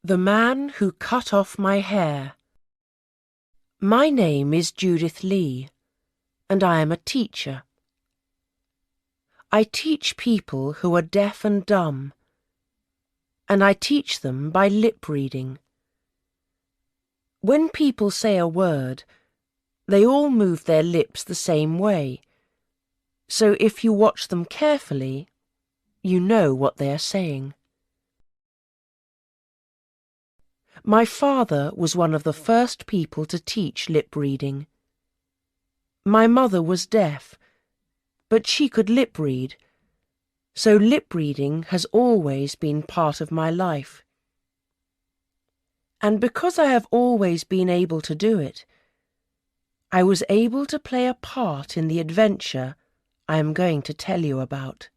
The Man Who Cut Off My Hair. My name is Judith Lee, and I am a teacher. I teach people who are deaf and dumb, and I teach them by lip reading. When people say a word, they all move their lips the same way, so if you watch them carefully, you know what they are saying. My father was one of the first people to teach lip reading. My mother was deaf, but she could lip read, so lip reading has always been part of my life. And because I have always been able to do it, I was able to play a part in the adventure I am going to tell you about.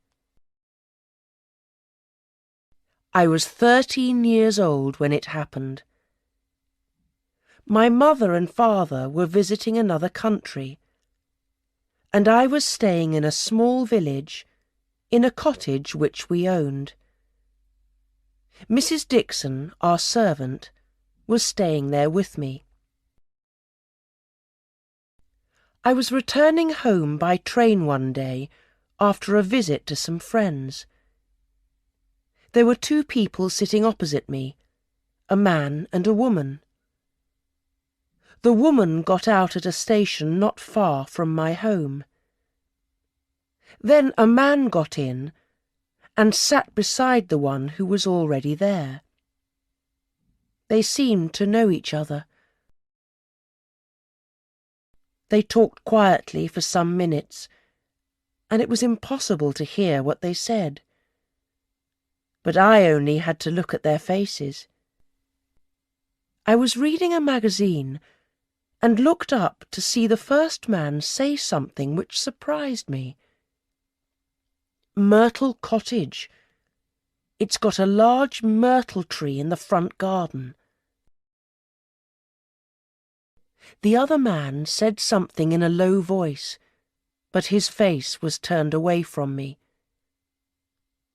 I was 13 years old when it happened. My mother and father were visiting another country, and I was staying in a small village, in a cottage which we owned. Mrs. Dixon, our servant, was staying there with me. I was returning home by train one day after a visit to some friends. There were two people sitting opposite me, a man and a woman. The woman got out at a station not far from my home. Then a man got in and sat beside the one who was already there. They seemed to know each other. They talked quietly for some minutes, and it was impossible to hear what they said. But I only had to look at their faces. I was reading a magazine and looked up to see the first man say something which surprised me. Myrtle Cottage. It's got a large myrtle tree in the front garden. The other man said something in a low voice, but his face was turned away from me.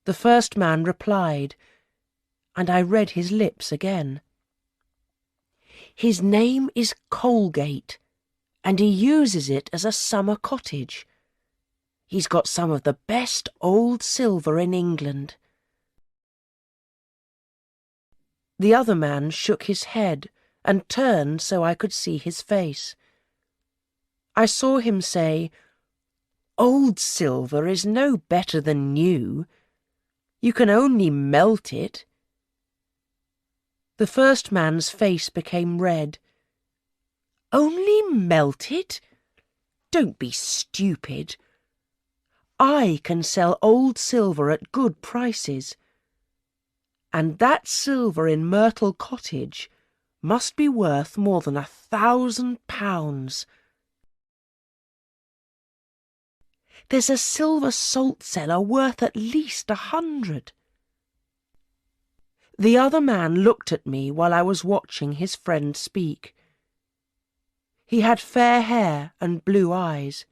The first man replied, and I read his lips again. His name is Colgate, and he uses it as a summer cottage. He's got some of the best old silver in England. The other man shook his head and turned so I could see his face. I saw him say, "Old silver is no better than new. You can only melt it." The first man's face became red. "Only melt it? Don't be stupid. I can sell old silver at good prices. And that silver in Myrtle Cottage must be worth more than £1,000. There's a silver salt cellar worth at least 100. The other man looked at me while I was watching his friend speak. He had fair hair and blue eyes.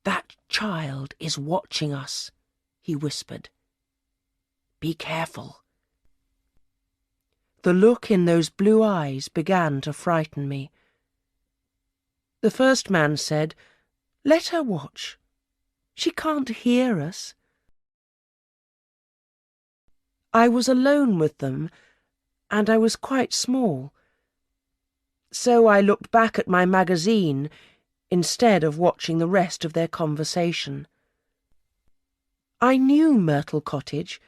"That child is watching us," he whispered. "Be careful." The look in those blue eyes began to frighten me. The first man said, "Let her watch. She can't hear us." I was alone with them, and I was quite small. So I looked back at my magazine instead of watching the rest of their conversation. I knew Myrtle Cottage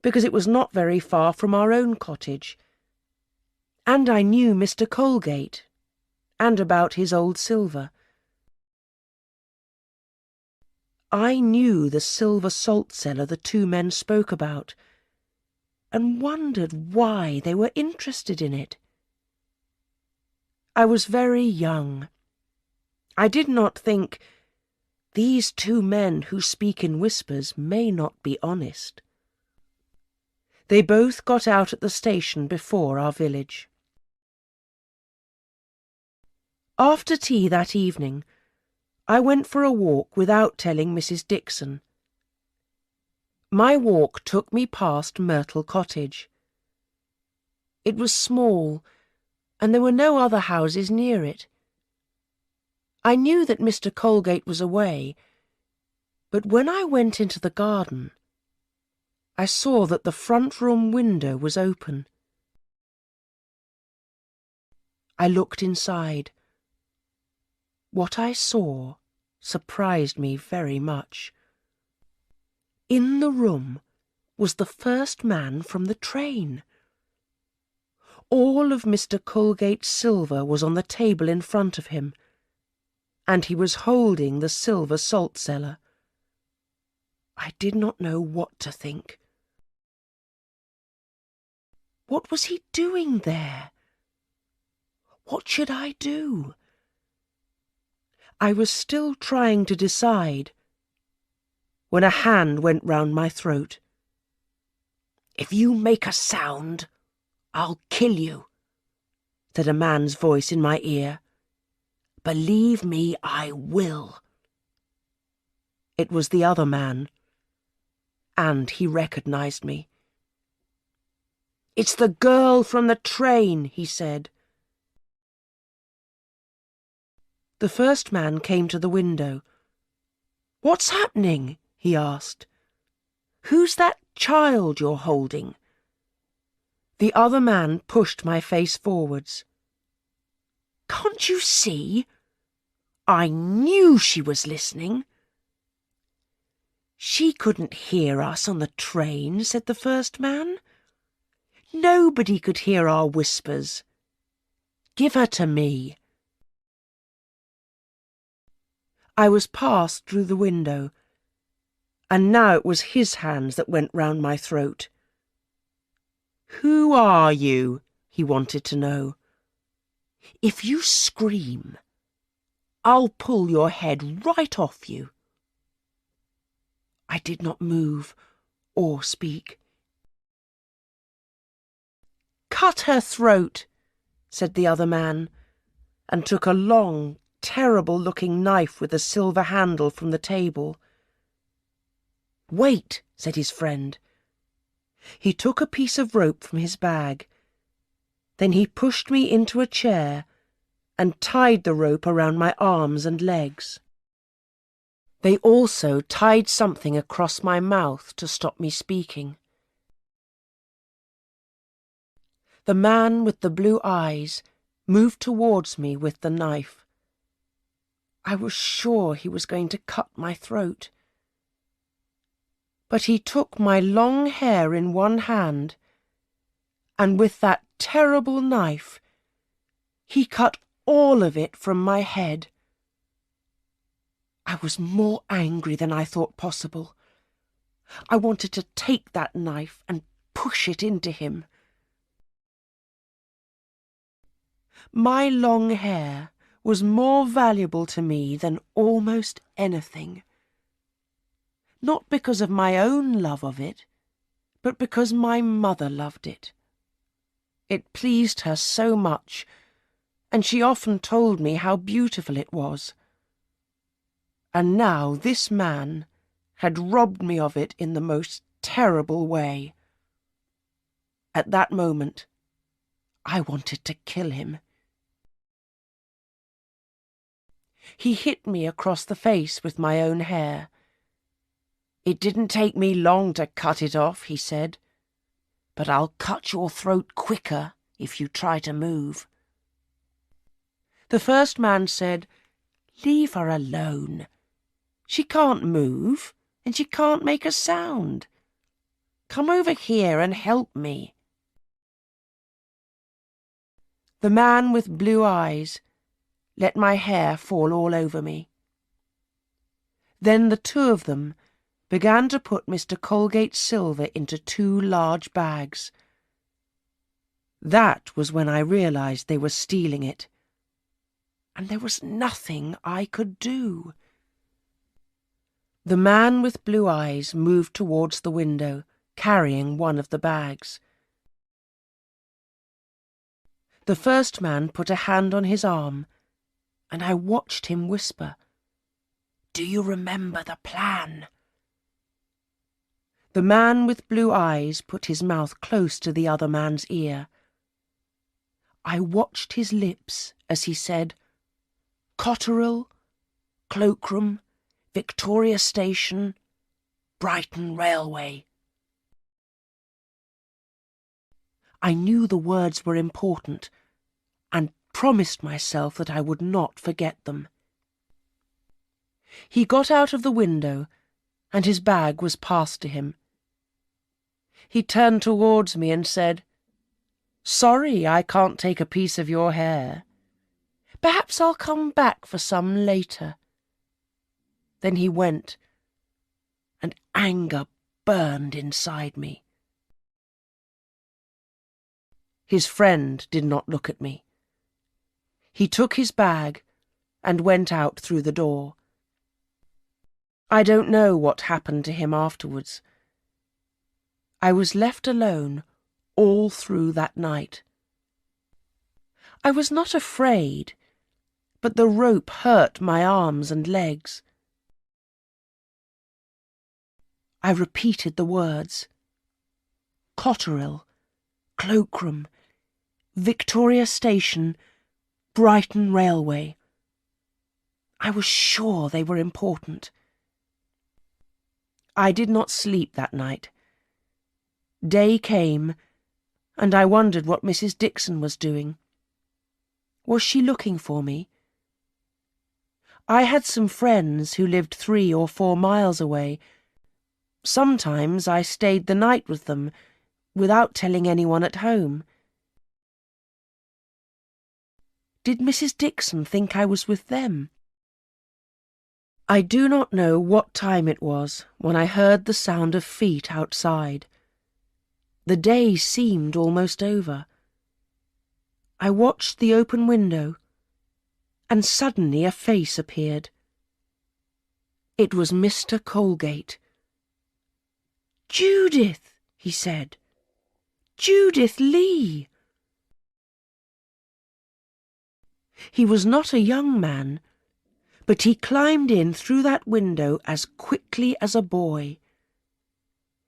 because it was not very far from our own cottage, and I knew Mr. Colgate and about his old silver. I knew the silver salt cellar the two men spoke about, and wondered why they were interested in it. I was very young. I did not think, these two men who speak in whispers may not be honest. They both got out at the station before our village. After tea that evening, I went for a walk without telling Mrs. Dixon. My walk took me past Myrtle Cottage. It was small, and there were no other houses near it. I knew that Mr. Colgate was away, but when I went into the garden, I saw that the front room window was open. I looked inside. What I saw surprised me very much. In the room was the first man from the train. All of Mr. Colgate's silver was on the table in front of him, and he was holding the silver salt cellar. I did not know what to think. What was he doing there? What should I do? I was still trying to decide when a hand went round my throat. "If you make a sound, I'll kill you," said a man's voice in my ear. "Believe me, I will." It was the other man, and he recognized me. "It's the girl from the train," he said. The first man came to the window. "What's happening?" he asked. "Who's that child you're holding?" The other man pushed my face forwards. "Can't you see? I knew she was listening." "She couldn't hear us on the train," said the first man. "Nobody could hear our whispers. Give her to me." I was passed through the window, and now it was his hands that went round my throat. "Who are you?" he wanted to know. "If you scream, I'll pull your head right off you." I did not move or speak. "Cut her throat," said the other man, and took a long, terrible-looking knife with a silver handle from the table. "Wait," said his friend. He took a piece of rope from his bag. Then he pushed me into a chair and tied the rope around my arms and legs. They also tied something across my mouth to stop me speaking. The man with the blue eyes moved towards me with the knife. I was sure he was going to cut my throat. But he took my long hair in one hand, and with that terrible knife, he cut all of it from my head. I was more angry than I thought possible. I wanted to take that knife and push it into him. My long hair was more valuable to me than almost anything. Not because of my own love of it, but because my mother loved it. It pleased her so much, and she often told me how beautiful it was. And now this man had robbed me of it in the most terrible way. At that moment, I wanted to kill him. He hit me across the face with my own hair. "It didn't take me long to cut it off," he said, "but I'll cut your throat quicker if you try to move." The first man said, "Leave her alone. She can't move, and she can't make a sound. Come over here and help me." The man with blue eyes let my hair fall all over me. Then the two of them began to put Mr. Colgate's silver into 2 large bags. That was when I realized they were stealing it, and there was nothing I could do. The man with blue eyes moved towards the window, carrying one of the bags. The first man put a hand on his arm, and I watched him whisper, "Do you remember the plan?" The man with blue eyes put his mouth close to the other man's ear, I watched his lips as he said, "Cotterill, Cloakroom, Victoria Station, Brighton Railway." I knew the words were important and promised myself that I would not forget them. He got out of the window and his bag was passed to him. He turned towards me and said, "Sorry I can't take a piece of your hair. Perhaps I'll come back for some later." Then he went, and anger burned inside me. His friend did not look at me. He took his bag and went out through the door. I don't know what happened to him afterwards. I was left alone all through that night. I was not afraid, but the rope hurt my arms and legs. I repeated the words. Cotterill, Cloakroom, Victoria Station, Brighton Railway. I was sure they were important. I did not sleep that night. Day came, and I wondered what Mrs. Dixon was doing. Was she looking for me? I had some friends who lived 3 or 4 miles away. Sometimes I stayed the night with them, without telling anyone at home. Did Mrs. Dixon think I was with them? I do not know what time it was when I heard the sound of feet outside. The day seemed almost over. I watched the open window, and suddenly a face appeared. It was Mr. Colgate. "Judith," he said. "Judith Lee." He was not a young man, but he climbed in through that window as quickly as a boy.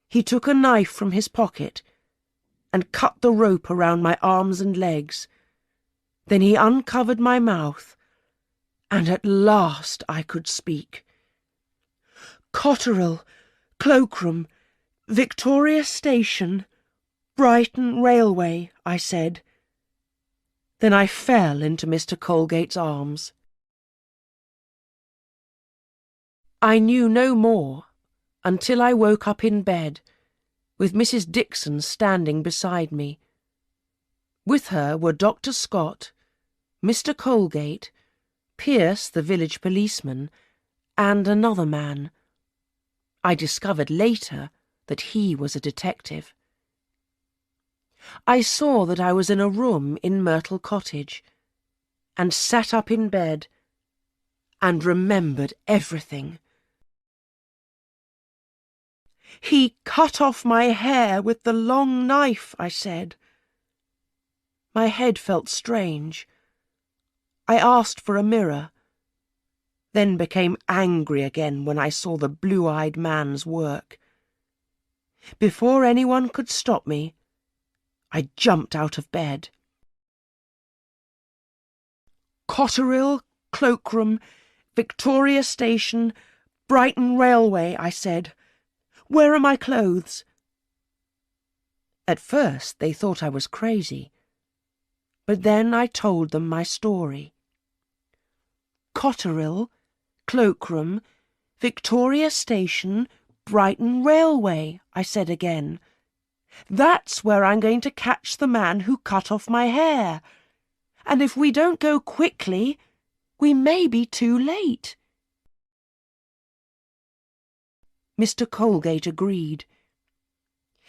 He took a knife from his pocket and cut the rope around my arms and legs. Then he uncovered my mouth, and at last I could speak. "Cotterill, Cloakroom, Victoria Station, Brighton Railway," I said. Then I fell into Mr. Colgate's arms. I knew no more until I woke up in bed, with Mrs. Dixon standing beside me. With her were Dr. Scott, Mr. Colgate, Pierce, the village policeman, and another man. I discovered later that he was a detective. I saw that I was in a room in Myrtle Cottage, and sat up in bed, and remembered everything. "He cut off my hair with the long knife," I said. My head felt strange. I asked for a mirror, then became angry again when I saw the blue-eyed man's work. Before anyone could stop me, I jumped out of bed. "Cotterill, Cloakroom, Victoria Station, Brighton Railway," I said. "Where are my clothes?" At first they thought I was crazy, but then I told them my story. "Cotterill, Cloakroom, Victoria Station, Brighton Railway," I said again. "That's where I'm going to catch the man who cut off my hair. And if we don't go quickly, we may be too late." Mr. Colgate agreed.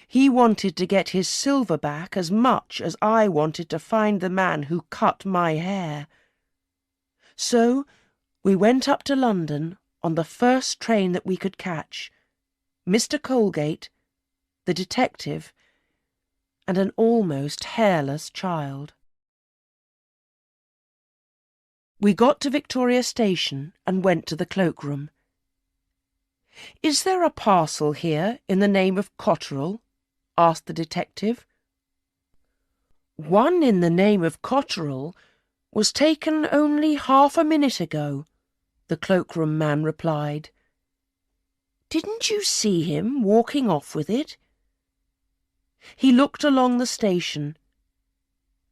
He wanted to get his silver back as much as I wanted to find the man who cut my hair. So we went up to London on the first train that we could catch. Mr. Colgate, the detective, and an almost hairless child. We got to Victoria Station and went to the cloakroom. "Is there a parcel here in the name of Cotterill?" asked the detective. One in the name of Cotterell was taken only half a minute ago, the cloakroom man replied. Didn't you see him walking off with it? He looked along the station.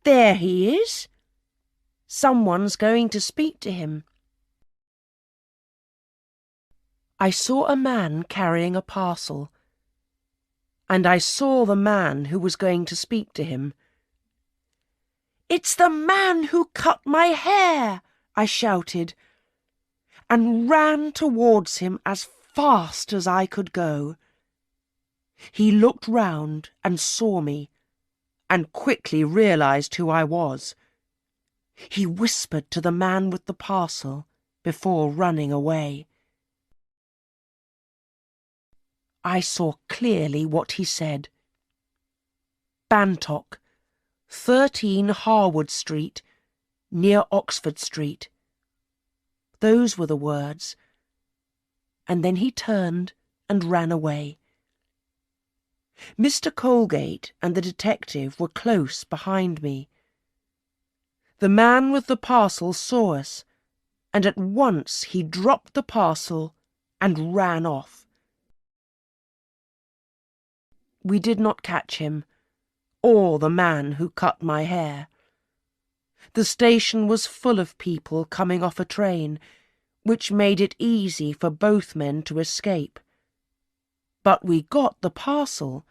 There he is. Someone's going to speak to him. I saw a man carrying a parcel, and I saw the man who was going to speak to him. It's the man who cut my hair, I shouted, and ran towards him as fast as I could go. He looked round and saw me, and quickly realised who I was. He whispered to the man with the parcel before running away. I saw clearly what he said. Bantock, 13 Harwood Street, near Oxford Street. Those were the words. And then he turned and ran away. Mr. Colgate and the detective were close behind me. The man with the parcel saw us, and at once he dropped the parcel and ran off. We did not catch him, or the man who cut my hair. The station was full of people coming off a train, which made it easy for both men to escape. But we got the parcel.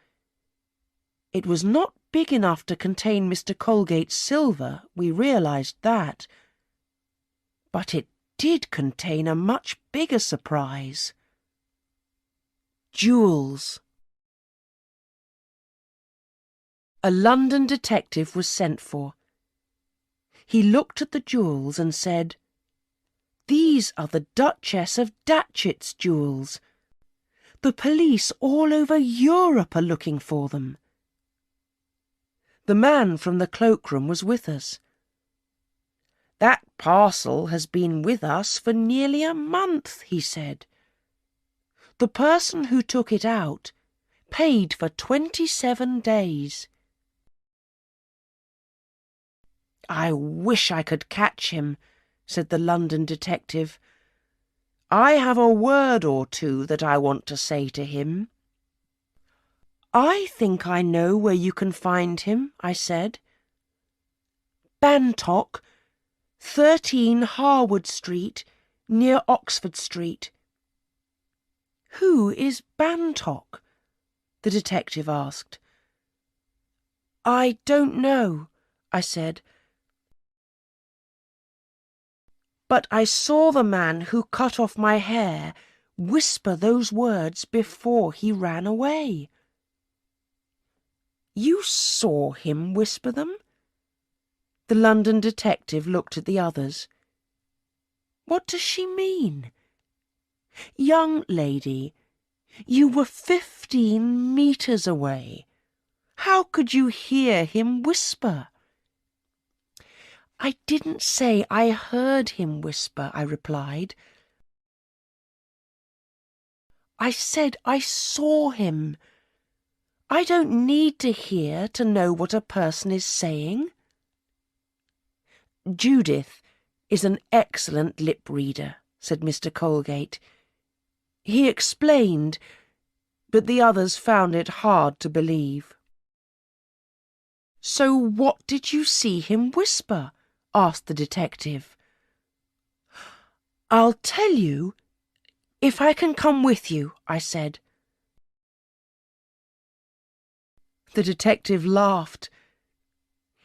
It was not big enough to contain Mr. Colgate's silver, we realised that. But it did contain a much bigger surprise. Jewels. A London detective was sent for. He looked at the jewels and said, "These are the Duchess of Datchet's jewels. The police all over Europe are looking for them." The man from the cloakroom was with us. "That parcel has been with us for nearly a month," he said. "The person who took it out paid for 27 days. "I wish I could catch him," said the London detective. "I have a word or two that I want to say to him." "I think I know where you can find him," I said. "Bantock, 13 Harwood Street, near Oxford Street." "Who is Bantock?" the detective asked. "I don't know," I said. "But I saw the man who cut off my hair whisper those words before he ran away." "You saw him whisper them?" The London detective looked at the others. "What does she mean?" "Young lady, you were 15 metres away. How could you hear him whisper?" "I didn't say I heard him whisper," I replied. "I said I saw him. I don't need to hear to know what a person is saying." "Judith is an excellent lip reader," said Mr. Colgate. He explained, but the others found it hard to believe. "So what did you see him whisper?" asked the detective. "I'll tell you if I can come with you," I said. The detective laughed.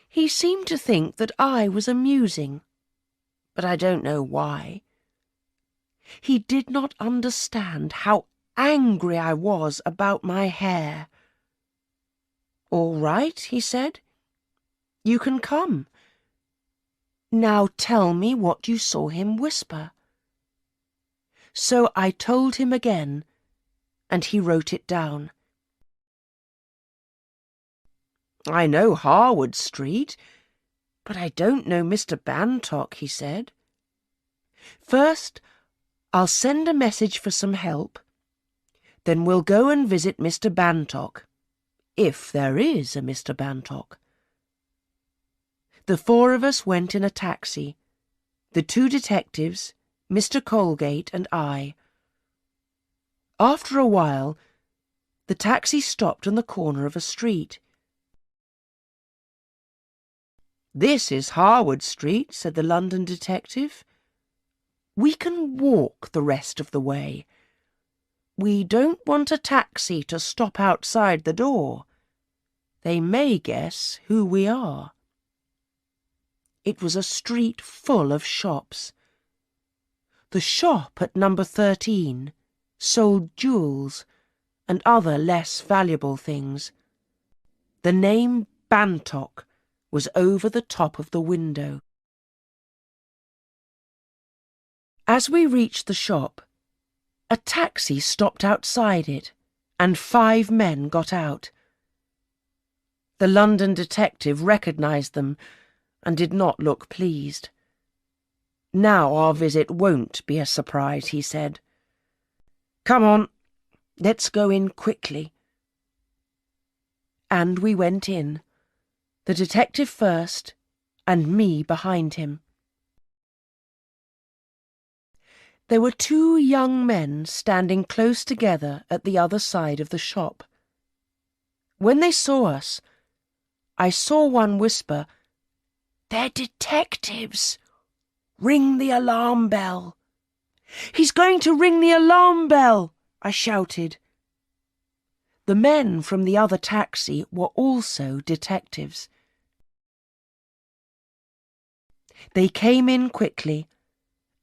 He seemed to think that I was amusing, but I don't know why. He did not understand how angry I was about my hair. "All right," he said. "You can come. Now tell me what you saw him whisper." So I told him again, and he wrote it down. "I know Harwood Street, but I don't know Mr. Bantock," he said. "First, I'll send a message for some help. Then we'll go and visit Mr. Bantock, if there is a Mr. Bantock." The four of us went in a taxi. The two detectives, Mr. Colgate and I. After a while, the taxi stopped on the corner of a street. "This is Harwood Street," said the London detective. "We can walk the rest of the way. We don't want a taxi to stop outside the door. They may guess who we are." It was a street full of shops. The shop at number 13 sold jewels and other less valuable things. The name Bantock was over the top of the window. As we reached the shop, a taxi stopped outside it, and 5 men got out. The London detective recognised them and did not look pleased. "Now our visit won't be a surprise," he said. "Come on, let's go in quickly." And we went in, the detective first and me behind him. There were 2 young men standing close together at the other side of the shop. When they saw us, I saw one whisper, "They're detectives! Ring the alarm bell!" "He's going to ring the alarm bell!" I shouted. The men from the other taxi were also detectives. They came in quickly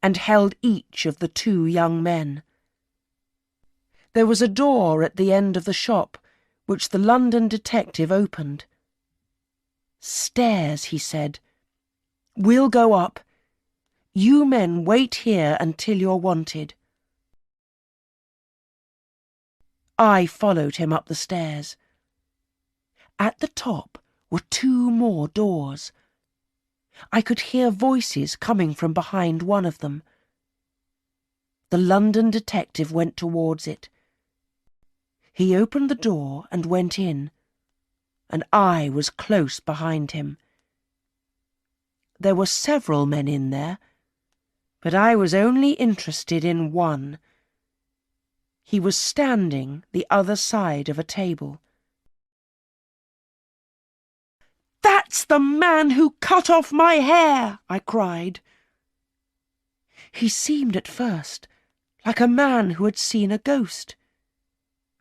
and held each of the 2 young men. There was a door at the end of the shop which the London detective opened. "Stairs," he said. "We'll go up. You men wait here until you're wanted." I followed him up the stairs. At the top were 2 more doors. I could hear voices coming from behind one of them. The London detective went towards it. He opened the door and went in, and I was close behind him. There were several men in there, but I was only interested in one. He was standing the other side of a table. "That's the man who cut off my hair!" I cried. He seemed at first like a man who had seen a ghost,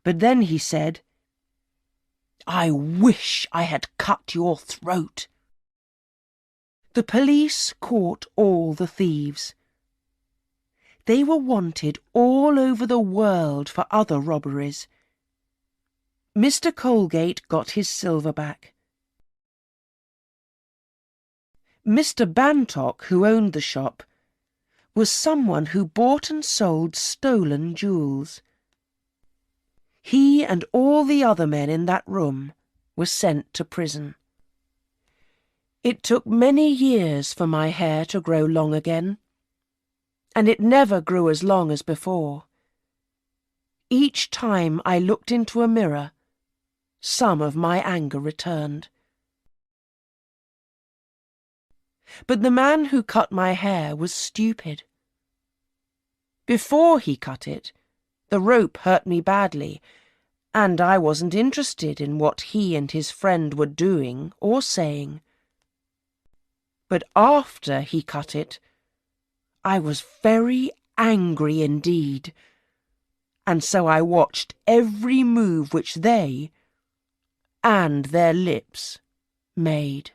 but then he said, "I wish I had cut your throat." The police caught all the thieves. They were wanted all over the world for other robberies. Mr. Colgate got his silver back. Mr. Bantock, who owned the shop, was someone who bought and sold stolen jewels. He and all the other men in that room were sent to prison. It took many years for my hair to grow long again, and it never grew as long as before. Each time I looked into a mirror, some of my anger returned. But the man who cut my hair was stupid. Before he cut it, the rope hurt me badly, and I wasn't interested in what he and his friend were doing or saying. But after he cut it, I was very angry indeed, and so I watched every move which they and their lips made.